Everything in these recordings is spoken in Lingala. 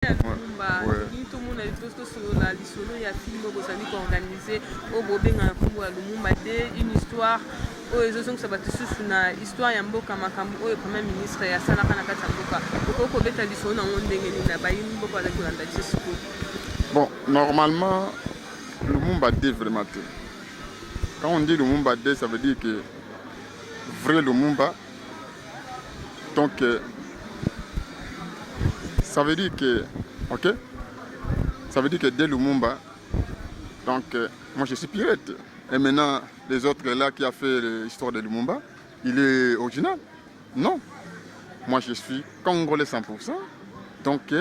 Lumumba, tout le monde a dit la lisolo, il y a film qui organisé au Bobenga Lumumba une histoire où les gens sont na histoire ya mboka makambo oyo premier ministre ya sana kana kata mboka ko beta lisolo na ndenge ni na bayi mboka za kulanda tsiko. Bon, normalement Lumumba D vraiment. Quand on dit Lumumba D, ça veut dire que vrai Lumumba. Donc ça veut dire que OK? Ça veut dire que dès Lumumba, donc moi je suis pirate. Et maintenant, les autres là qui a fait l'histoire de Lumumba, il est original? Non. Moi je suis congolais 100%. Donc,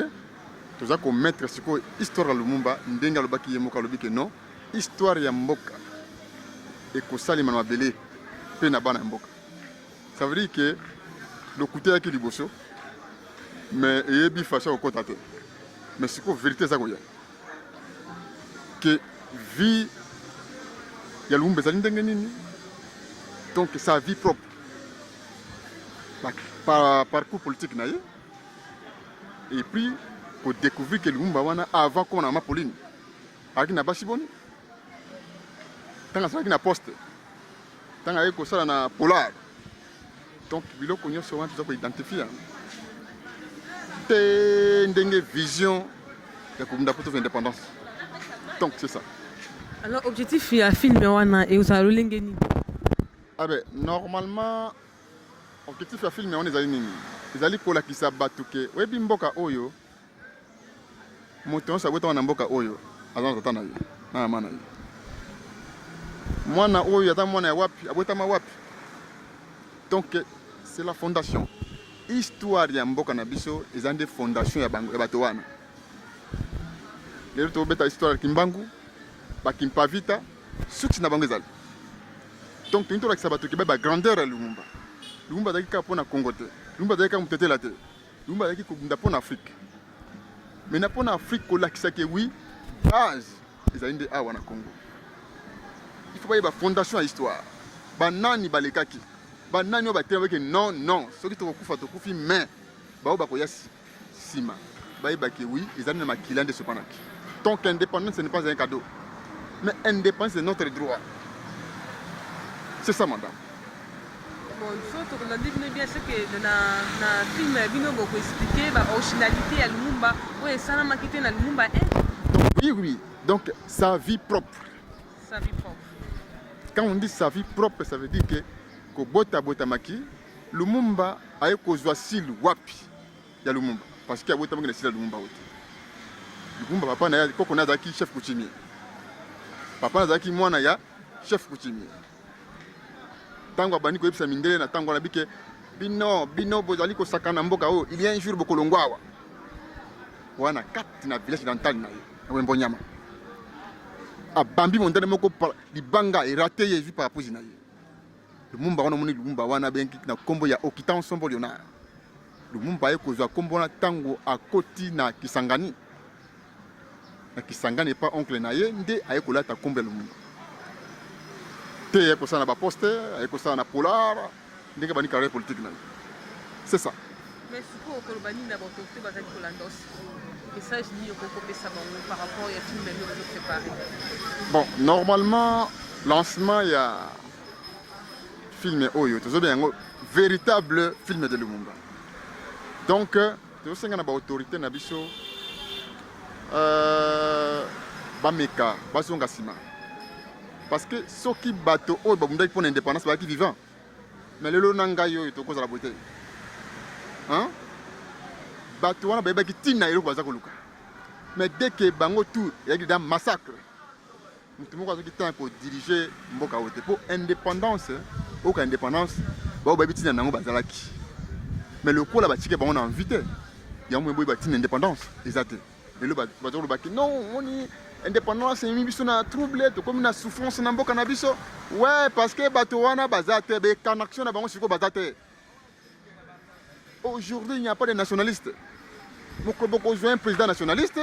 tout ça qu'on mettre sur l'histoire de Lumumba, ndenga lobaki yemoka lobi que non, histoire ya mboka. Et que ça les manabelé, pe na bana mboka. Ça veut dire que le côté qui liboso, mais il y a façon au côté. Mais c'est quoi vérité ça quoi? Que vie ya Lumumba ça ndenge nini? Donc sa vie propre. Par parcours politique na ye. Et puis pour découvrir que Lumumba wana avant qu'on a ma Pauline. Aki na basiboni. Tanga ça qui na poste. Tanga eko ça na polar. Donc biloko nyo so wana tu identifier. Ndenge vision de la photo d'indépendance. Donc c'est ça. Alors objectif ya film wana et vous allez ngeni. Ah ben normalement objectif ya film on ezali nini? Ezali kola kisa batuke. Webi mboka oyo. Moto sa weta na mboka oyo. Azana tata na yo. Na mana yo. Mwana oyo ata mwana ya wapi? Abota ma wapi? Donc c'est la fondation. Histoire ya mboka na biso ezande des fondations ya bango ya bato wana. Lelo to beta histoire kimbangu ba kimpavita succès na bango ezali. Donc tinto la kisabato ke ba grandeur ya Lumumba. Lumumba daki ka pona Congo te. Lumumba daki ka mutete la te. Lumumba daki ko bunda pona Afrique. Mais na pona Afrique ko la kisake oui base ezali nde awa na Congo. Il faut pas y ba fondation ya histoire. Ba nani balekaki. Banani ba avec non non ce qui te recouvre to kufi mais ba ba koya sima ba ke oui ils ont ma kilande de ce panaki. Donc indépendance ce n'est pas un cadeau mais indépendance c'est notre droit. C'est ça madame. Bon il faut que l'on bien ce que na film bino beaucoup expliquer ba originalité à Lumumba ouais ça na makité na Lumumba oui donc sa vie propre. Sa vie propre. Quand on dit sa vie propre ça veut dire que Bota maki Lumumba aye kozwa silu wapi ya Lumumba parce que abota maki sila Lumumba wote Lumumba papa na ya koko na zaki chef coutumier papa na zaki mwana ya chef coutumier tango abani ko yebisa mindele na tango na bike bino bozali ko sakana mboka o il y a un jour bokolongwawa wana kati na village d'Antal na ye wembo nyama abambi mondele moko libanga eraté yezu par rapport na ye Lumumba wana moni Lumumba wana benki na kombo ya Okitan Sombo Leonard. Lumumba ekozwa kombo na tango akoti na Kisangani. Na Kisangani pas oncle na ye nde ayekola ta kombo Lumumba. Te yekosa na ba poster, ayekosa na polar, ndenge bani carrière politique na. C'est ça. Mais ce qu'on kolobani na autorité bazali kolandos. Message ni ko kopesa bango par rapport à film de nous préparé. Bon, normalement lancement il y a film oyo tozo bien véritable film de Lumumba. Donc tozo senga na ba autorité na biso bameka basonga sima. Parce que soki bato oyo babunda pour l'indépendance ba ki vivant. Mais lelo nanga yo to koza la beauté. Hein? Bato wana ba ki tina elo baza koluka. Mais dès que bango tout il y a des massacres. Nous avons temps pour diriger mboka wote pour indépendance. Aucune indépendance, mais le coup là, on a invité. Il y a une indépendance. Exactement. Et le non, on est indépendance, c'est une trouble, comme une souffrance dans le cannabis. Ouais, parce que Batouana Bazate, connexion à Bango Bazate. Aujourd'hui, il n'y a pas de nationalistes. Beaucoup jouent un président nationaliste,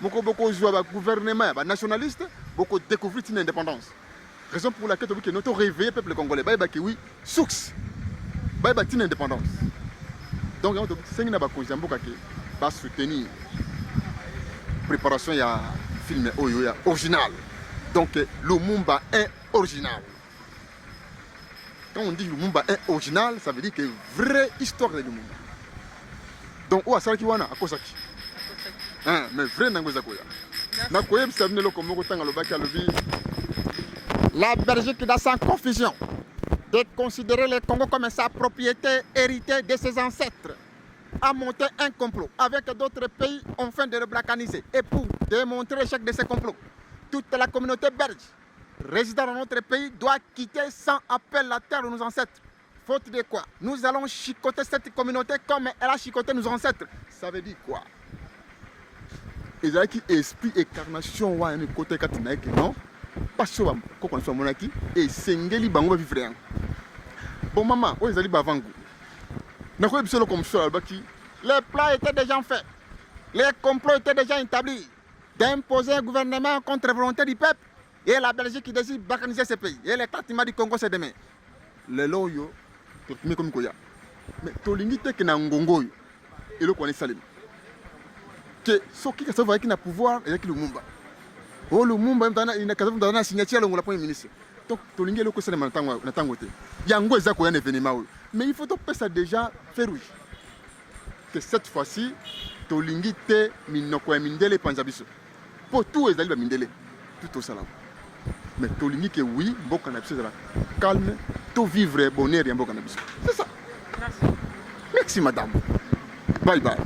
beaucoup jouent un gouvernement nationaliste, beaucoup découvrent une indépendance. Raison pour laquelle nous notre réveillé peuple congolais, oui, source, une indépendance. Donc, c'est une indépendance soutenir préparation ya film oyo ya original. Donc Lumumba est original. Quand on dit Lumumba est original, ça veut dire que vraie histoire de Lumumba. Donc où asala ki wana akosaki. Mais vrai nangoza koya. Na koyeb sabne lo komoko tanga lobaki alobi. La Belgique dans sa confusion de considérer le Congo comme sa propriété héritée de ses ancêtres a monté un complot avec d'autres pays afin de le balkaniser. Et pour démontrer l'échec de ces complots, toute la communauté belge résidant dans notre pays doit quitter sans appel la terre de nos ancêtres. Faute de quoi, nous allons chicoter cette communauté comme elle a chicoté nos ancêtres. Ça veut dire quoi? Et là qui esprit incarnation wa un côté katinaïque non? Parce que quand on soit monaki et sengeli bango vivre. Bon maman, où ezali bavangu? Na ko ebiselo comme ça albaki. Les plans étaient déjà faits. Les complots étaient déjà établis d'imposer un gouvernement contre la volonté du peuple et la Belgique qui décide de balkaniser ce pays. Et les traitements du Congo c'est demain. Les loyo, mais comme quoi. Mais tolingi te que na ngongo yo. Et le connaît salim. Que ce qui ça va qui na pouvoir et qui Lumumba. Oh Lumumba il na kaza mtana signature le premier ministre. Donc tolingi le ko sele na tango te. Yango eza ko ya événement. Mais il faut ça déjà faire oui. Que cette fois-ci, tolingi te minoko mindele panzabiso. Pour tout ezali ba mindele. Tout au salam. Mais tolingi que oui, mboka na biso ezala calme, tout vivre bonheur ya mboka na biso. C'est ça. Merci. Merci madame. Bye bye.